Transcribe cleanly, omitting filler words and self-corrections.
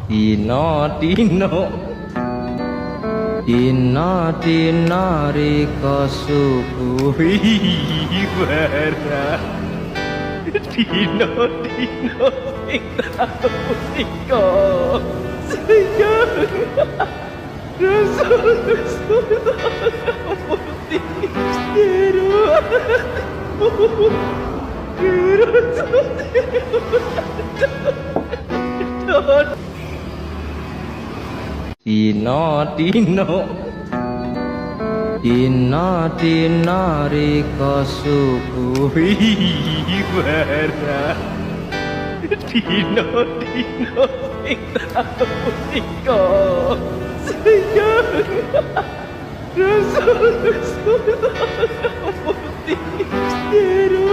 Dino dino dino dino riko subuhi bara dino dino sing tau riko sayang rasul putih seru Dino dino dino dino riko subuhi bara dino dino sing tau riko sayang rasul putih seru